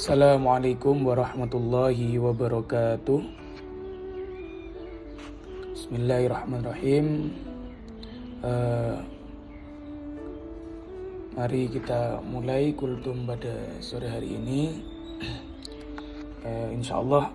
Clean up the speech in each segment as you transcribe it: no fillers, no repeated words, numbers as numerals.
Assalamualaikum warahmatullahi wabarakatuh. Bismillahirrahmanirrahim. Mari kita mulai kultum pada sore hari ini. Insyaallah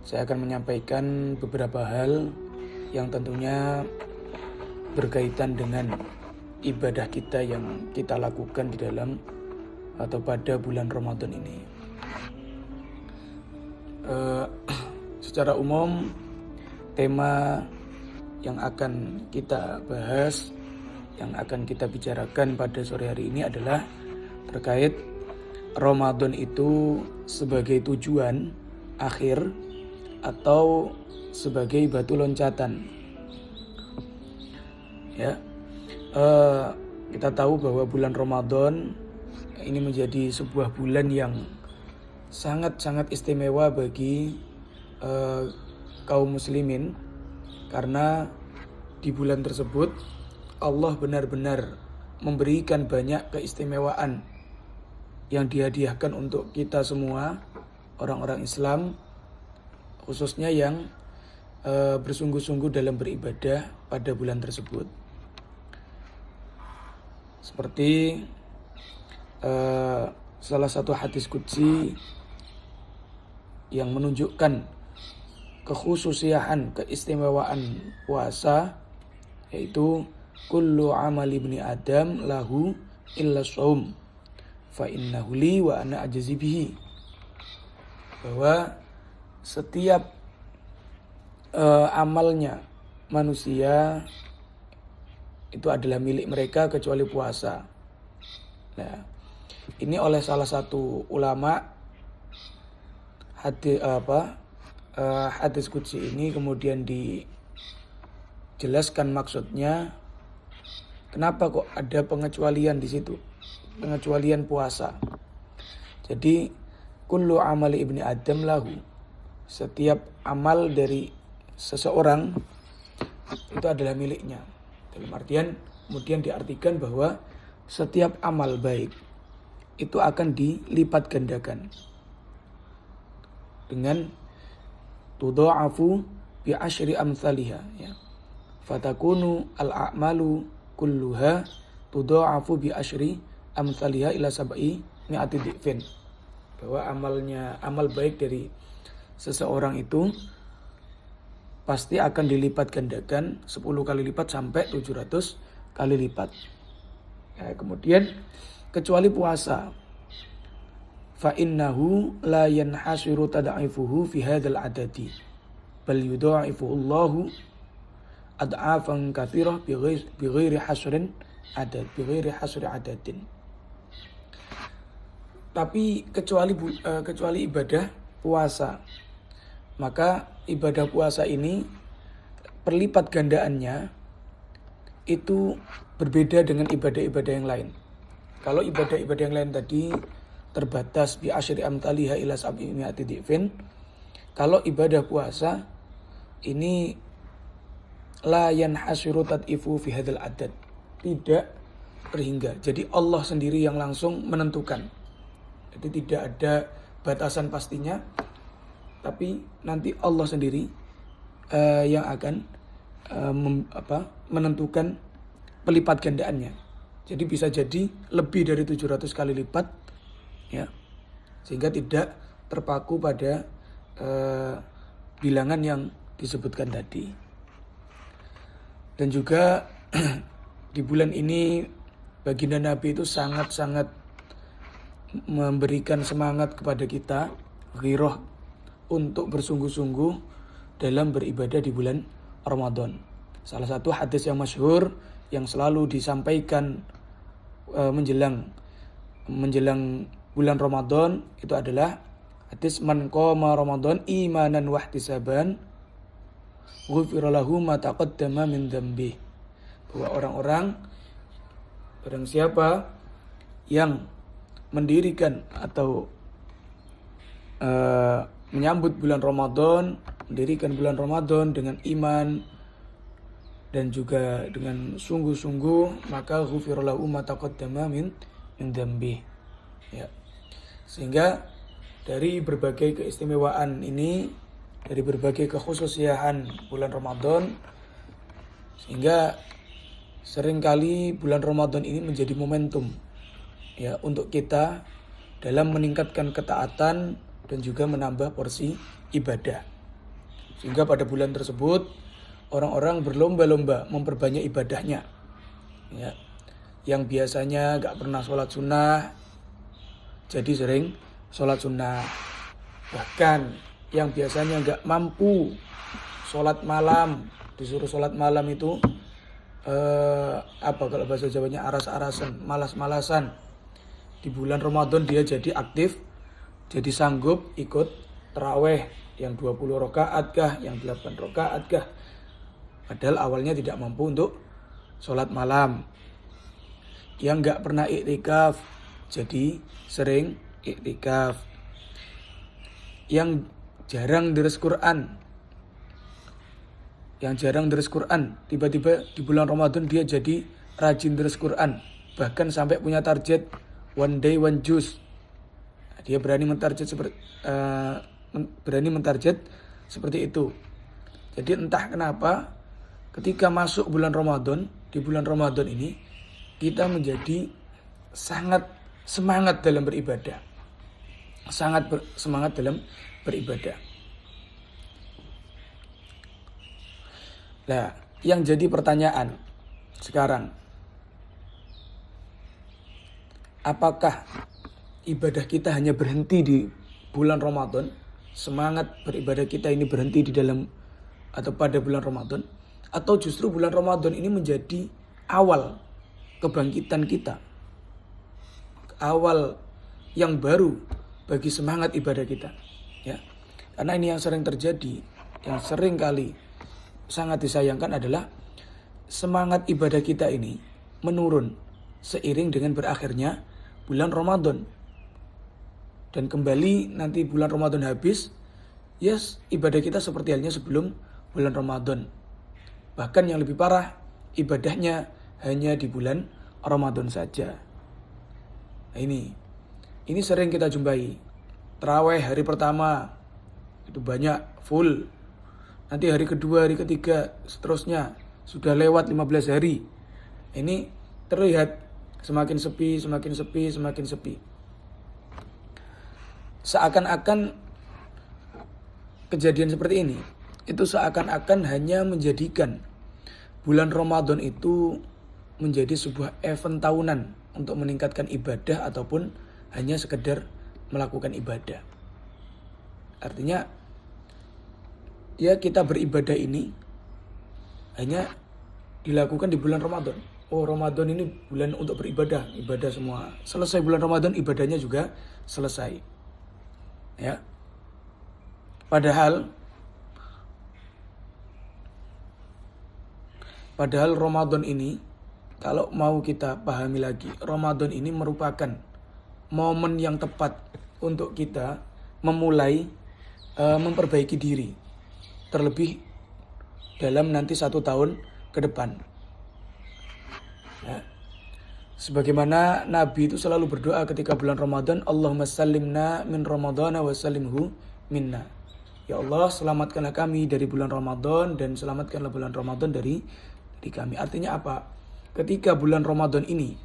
saya akan menyampaikan beberapa hal yang tentunya berkaitan dengan ibadah kita yang kita lakukan di dalam atau pada bulan Ramadan ini. Secara umum tema yang akan kita bahas, yang akan kita bicarakan pada sore hari ini adalah terkait Ramadan itu sebagai tujuan akhir atau sebagai batu loncatan. Ya, kita tahu bahwa bulan Ramadan ini menjadi sebuah bulan yang sangat-sangat istimewa bagi kaum muslimin, karena di bulan tersebut Allah benar-benar memberikan banyak keistimewaan yang dihadiahkan untuk kita semua orang-orang Islam, khususnya yang bersungguh-sungguh dalam beribadah pada bulan tersebut. Seperti salah satu hadis qudsi yang menunjukkan kekhususian, keistimewaan puasa, yaitu kullu amal ibni adam lahu illa shaum fa innahu li wa ana ajzi bihi, bahwa setiap amalnya manusia itu adalah milik mereka kecuali puasa. Nah, ini oleh salah satu ulama hadis qudsi ini kemudian dijelaskan maksudnya, kenapa kok ada pengecualian di situ, pengecualian puasa. Jadi kullu amali ibni adam lahu, setiap amal dari seseorang itu adalah miliknya. Dalam artian kemudian diartikan bahwa setiap amal baik itu akan dilipat gandakan dengan tudha'afu bi asyri amsalihha, ya. Fatakunu al-a'malu kulluha tudha'afu bi asyri amsalihha ila sab'i mi'ati dhifin, bahwa amal baik dari seseorang itu pasti akan dilipat gandakan 10 kali lipat sampai 700 kali lipat. Ya, kemudian kecuali puasa, fa innahu la yanhasiru tad'ifuhu fi hadzal adadi bal yudha'ifu Allahu ad'afan katsirah bighairi hasrin adadin. Tapi kecuali ibadah puasa, maka ibadah puasa ini perlipat gandaannya itu berbeda dengan ibadah-ibadah yang lain. Kalau ibadah-ibadah yang lain tadi terbatas bi asyri amthaliha ila sab'i mi'ati dhifin, kalau ibadah puasa ini la yanhasiru tad'ifu fi hadzal adad, tidak terhingga. Jadi Allah sendiri yang langsung menentukan. Jadi tidak ada batasan pastinya, tapi nanti Allah sendiri yang akan menentukan pelipat gandaannya. Jadi bisa jadi lebih dari 700 kali lipat, ya, sehingga tidak terpaku pada bilangan yang disebutkan tadi. Dan juga di bulan ini baginda Nabi itu sangat-sangat memberikan semangat kepada kita, ghirah, untuk bersungguh-sungguh dalam beribadah di bulan Ramadan. Salah satu hadis yang masyhur yang selalu disampaikan menjelang bulan Ramadan itu adalah hadis man qama Ramadan imanan wahtisaban ghufira lahu ma taqaddama min dzambi, bahwa orang-orang, barang siapa yang mendirikan atau menyambut bulan Ramadan, mendirikan bulan Ramadan dengan iman dan juga dengan sungguh-sungguh, maka ghufira lahu ma taqaddama min dzambi. Ya. Sehingga dari berbagai keistimewaan ini, dari berbagai kekhususiaan bulan Ramadan, sehingga seringkali bulan Ramadan ini menjadi momentum ya untuk kita dalam meningkatkan ketaatan dan juga menambah porsi ibadah. Sehingga pada bulan tersebut orang-orang berlomba-lomba memperbanyak ibadahnya. Ya. Yang biasanya gak pernah sholat sunnah jadi sering sholat sunnah. Bahkan yang biasanya gak mampu sholat malam, disuruh sholat malam itu kalau bahasa Jawanya aras-arasan, malas-malasan. Di bulan Ramadan dia jadi aktif, jadi sanggup ikut taraweh yang 20 rakaat kah, yang 8 rakaat kah. Padahal awalnya tidak mampu untuk sholat malam. Yang gak pernah iktikaf jadi sering iktikaf. Yang jarang deres Quran, tiba-tiba di bulan Ramadan dia jadi rajin deres Quran, bahkan sampai punya target one day one juz. Dia berani mentarget seperti itu. Jadi entah kenapa ketika masuk bulan Ramadan, di bulan Ramadan ini kita menjadi sangat semangat dalam beribadah. Semangat dalam beribadah. Nah, yang jadi pertanyaan sekarang, apakah ibadah kita hanya berhenti di bulan Ramadan? Semangat beribadah kita ini berhenti di dalam atau pada bulan Ramadan? Atau justru bulan Ramadan ini menjadi awal kebangkitan kita, awal yang baru bagi semangat ibadah kita, ya. Karena ini yang sering terjadi, yang sering kali sangat disayangkan adalah semangat ibadah kita ini menurun seiring dengan berakhirnya bulan Ramadan. Dan kembali nanti bulan Ramadan habis, ibadah kita seperti halnya sebelum bulan Ramadan. Bahkan yang lebih parah, ibadahnya hanya di bulan Ramadan saja. Nah, ini sering kita jumpai. Tarawih hari pertama itu banyak, full. Nanti hari kedua, hari ketiga, seterusnya sudah lewat 15 hari. Ini terlihat semakin sepi. Seakan-akan kejadian seperti ini itu seakan-akan hanya menjadikan bulan Ramadan itu menjadi sebuah event tahunan untuk meningkatkan ibadah ataupun hanya sekedar melakukan ibadah. Artinya ya kita beribadah ini hanya dilakukan di bulan Ramadan. Oh, Ramadan ini bulan untuk beribadah, ibadah semua. Selesai bulan Ramadan ibadahnya juga selesai. Ya. Padahal Ramadan ini, kalau mau kita pahami lagi, Ramadan ini merupakan momen yang tepat untuk kita memulai memperbaiki diri. Terlebih dalam nanti 1 tahun ke depan. Ya. Sebagaimana Nabi itu selalu berdoa ketika bulan Ramadan, Allahumma sallimna min Ramadana wa sallimhu minna. Ya Allah, selamatkanlah kami dari bulan Ramadan dan selamatkanlah bulan Ramadan dari kami. Artinya apa? Ketika bulan Ramadan ini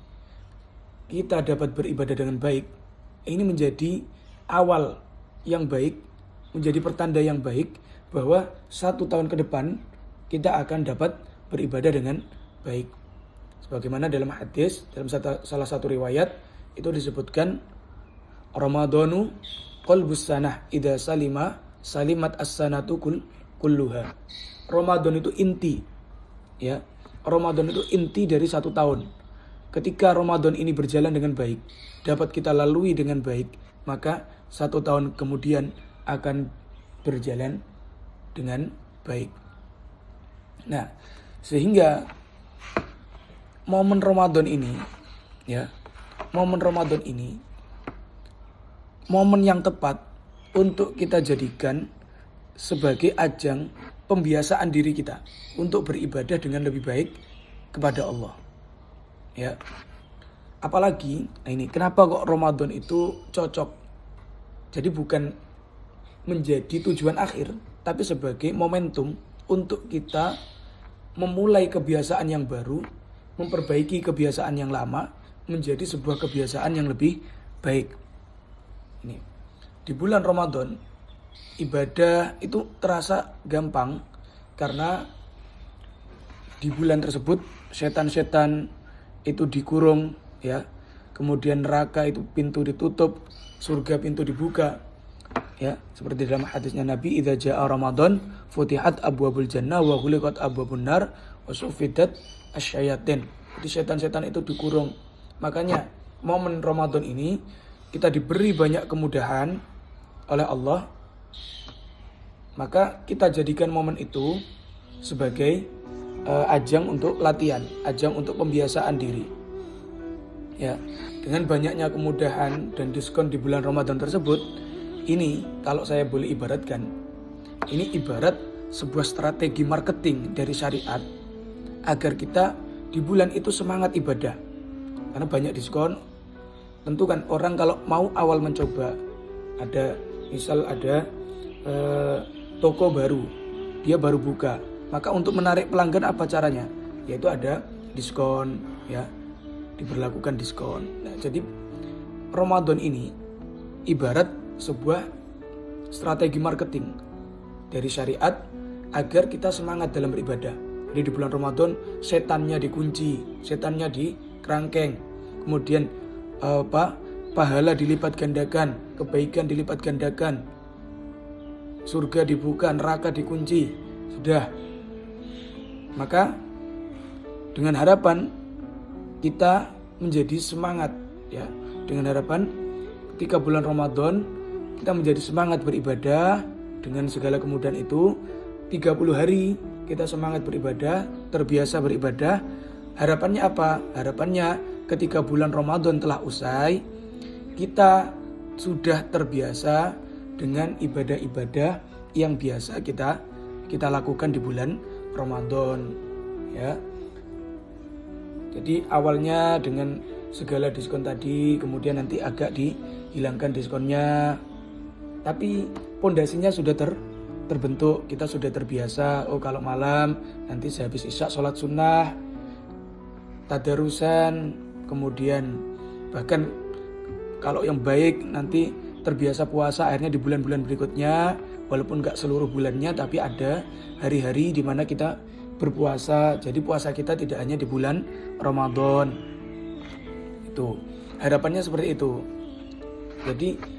kita dapat beribadah dengan baik, ini menjadi awal yang baik, menjadi pertanda yang baik bahwa 1 tahun ke depan kita akan dapat beribadah dengan baik. Sebagaimana dalam hadis, dalam salah satu riwayat itu disebutkan Ramadanu qalbus sanah idza salimat as-sanatu kulluha. Ramadan itu inti, ya. Ramadan itu inti dari 1 tahun. Ketika Ramadan ini berjalan dengan baik, dapat kita lalui dengan baik, maka 1 tahun kemudian akan berjalan dengan baik. Nah, sehingga momen Ramadan ini, ya, momen yang tepat untuk kita jadikan sebagai ajang pembiasaan diri kita untuk beribadah dengan lebih baik kepada Allah. Ya. Apalagi, ini kenapa kok Ramadan itu cocok Jadi bukan menjadi tujuan akhir, tapi sebagai momentum untuk kita memulai kebiasaan yang baru, memperbaiki kebiasaan yang lama menjadi sebuah kebiasaan yang lebih baik. Ini di bulan Ramadan ibadah itu terasa gampang karena di bulan tersebut setan-setan itu dikurung, ya. Kemudian neraka itu pintu ditutup, surga pintu dibuka. Ya, seperti dalam hadisnya Nabi, idza jaa Ramadan futihat abwabul jannah wa ghuliqat abwabun nar wa suffidat asyayatin. Jadi setan-setan itu dikurung. Makanya momen Ramadan ini kita diberi banyak kemudahan oleh Allah. Maka kita jadikan momen itu sebagai ajang untuk latihan, ajang untuk pembiasaan diri. Ya, dengan banyaknya kemudahan dan diskon di bulan Ramadan tersebut, ini kalau saya boleh ibaratkan, ini ibarat sebuah strategi marketing dari syariat agar kita di bulan itu semangat ibadah. Karena banyak diskon. Tentu kan orang kalau mau awal mencoba, ada toko baru, dia baru buka, maka untuk menarik pelanggan apa caranya? Yaitu ada diskon, ya, diberlakukan diskon. Nah, jadi Ramadan ini ibarat sebuah strategi marketing dari syariat agar kita semangat dalam beribadah. Jadi di bulan Ramadan setannya dikunci, setannya dikerangkeng, kemudian pahala dilipat gandakan, kebaikan dilipat gandakan, surga dibuka, neraka dikunci. Sudah. Maka dengan harapan kita menjadi semangat, ya. Dengan harapan ketika bulan Ramadan kita menjadi semangat beribadah dengan segala kemudahan itu. 30 hari kita semangat beribadah, terbiasa beribadah. Harapannya apa? Harapannya ketika bulan Ramadan telah usai, kita sudah terbiasa dengan ibadah-ibadah yang biasa kita lakukan di bulan Ramadan, ya. Jadi awalnya dengan segala diskon tadi, kemudian nanti agak dihilangkan diskonnya. Tapi pondasinya sudah terbentuk, kita sudah terbiasa. Oh, kalau malam nanti sehabis isya sholat sunnah, tadarusan, kemudian bahkan kalau yang baik nanti terbiasa puasa akhirnya di bulan-bulan berikutnya, walaupun gak seluruh bulannya, tapi ada hari-hari di mana kita berpuasa. Jadi puasa kita tidak hanya di bulan Ramadan. Itu harapannya seperti itu. Jadi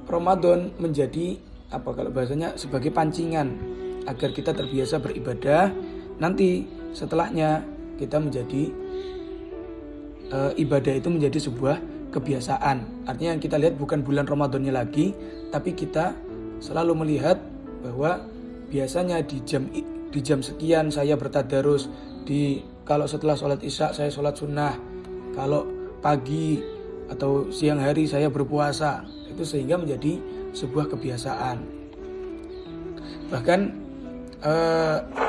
Ramadan menjadi kalau bahasanya sebagai pancingan agar kita terbiasa beribadah. Nanti setelahnya kita menjadi ibadah itu menjadi sebuah kebiasaan. Artinya yang kita lihat bukan bulan Ramadannya lagi, tapi kita selalu melihat bahwa biasanya di jam sekian saya bertadarus, kalau setelah sholat isya saya sholat sunnah, kalau pagi atau siang hari saya berpuasa. Itu sehingga menjadi sebuah kebiasaan. Bahkan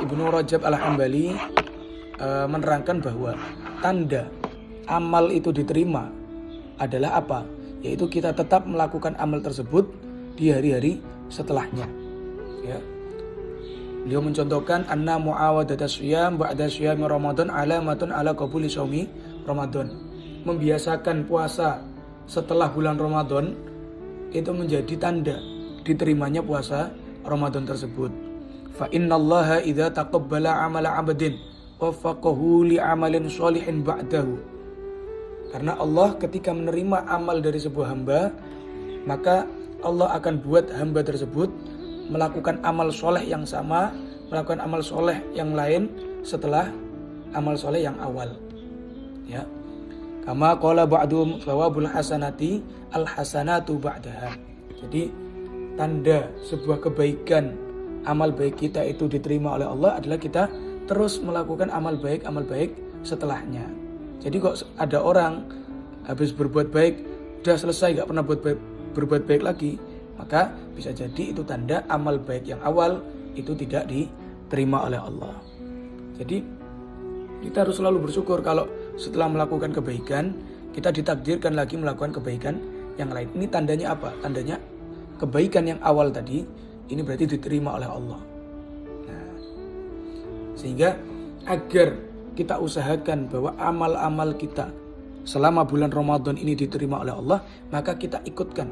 Ibnu Rajab Al-Hambali menerangkan bahwa tanda amal itu diterima adalah apa? Yaitu kita tetap melakukan amal tersebut di hari-hari setelahnya. Ya. Beliau mencontohkan anna muawadata syiyam ba'da syiyami Ramadan alamatun ala qabuli shaumi Ramadan. Membiasakan puasa setelah bulan Ramadan itu menjadi tanda diterimanya puasa Ramadan tersebut. Fa innallaha idza taqabbala amala 'abdin waffaqahu li 'amalin sholihin ba'dahu. Karena Allah ketika menerima amal dari sebuah hamba, maka Allah akan buat hamba tersebut melakukan amal soleh yang sama, melakukan amal soleh yang lain setelah amal soleh yang awal. Ya, kama qala ba'dhum thawabul hasanati al hasanatu ba'daha. Jadi tanda sebuah kebaikan, amal baik kita itu diterima oleh Allah adalah kita terus melakukan amal baik setelahnya. Jadi kok ada orang habis berbuat baik udah selesai gak pernah berbuat baik lagi, maka bisa jadi itu tanda amal baik yang awal itu tidak diterima oleh Allah. Jadi kita harus selalu bersyukur kalau setelah melakukan kebaikan kita ditakdirkan lagi melakukan kebaikan yang lain. Ini tandanya apa? Tandanya kebaikan yang awal tadi ini berarti diterima oleh Allah. Nah, sehingga agar kita usahakan bahwa amal-amal kita selama bulan Ramadan ini diterima oleh Allah, maka kita ikutkan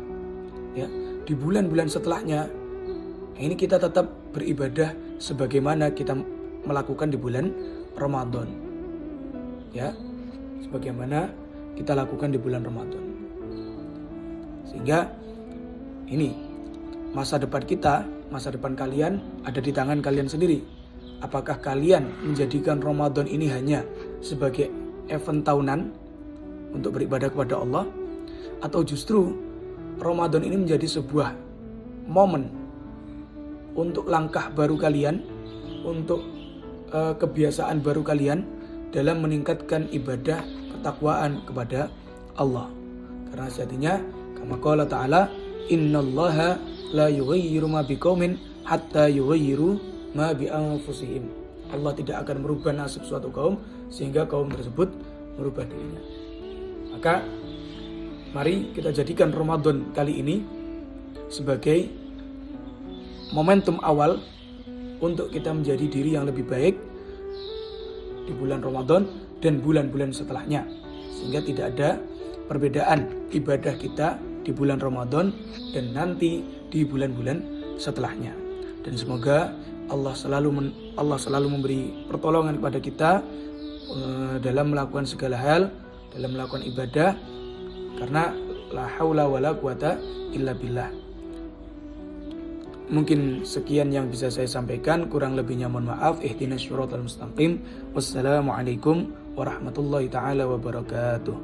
ya di bulan-bulan setelahnya. Ini kita tetap beribadah sebagaimana kita melakukan di bulan Ramadan. Ya, sebagaimana kita lakukan di bulan Ramadan. Sehingga ini masa depan kita, masa depan kalian ada di tangan kalian sendiri. Apakah kalian menjadikan Ramadan ini hanya sebagai event tahunan untuk beribadah kepada Allah, atau justru Ramadan ini menjadi sebuah momen untuk langkah baru kalian, untuk kebiasaan baru kalian dalam meningkatkan ibadah ketakwaan kepada Allah. Karena sejatinya kama qala ta'ala, innallaha la yughayyiru ma biqaumin hatta yughayyiru ma bi anfusihim. Allah tidak akan merubah nasib suatu kaum sehingga kaum tersebut merubah dirinya. Maka mari kita jadikan Ramadan kali ini sebagai momentum awal untuk kita menjadi diri yang lebih baik di bulan Ramadan dan bulan-bulan setelahnya, sehingga tidak ada perbedaan ibadah kita di bulan Ramadan dan nanti di bulan-bulan setelahnya. Dan semoga Allah selalu memberi pertolongan kepada kita dalam melakukan segala hal, dalam melakukan ibadah, karena la haula wala quwata illa billah. Mungkin sekian yang bisa saya sampaikan, kurang lebihnya mohon maaf. Ihdinas syiratal mustaqim. Wassalamualaikum warahmatullahi taala wabarakatuh.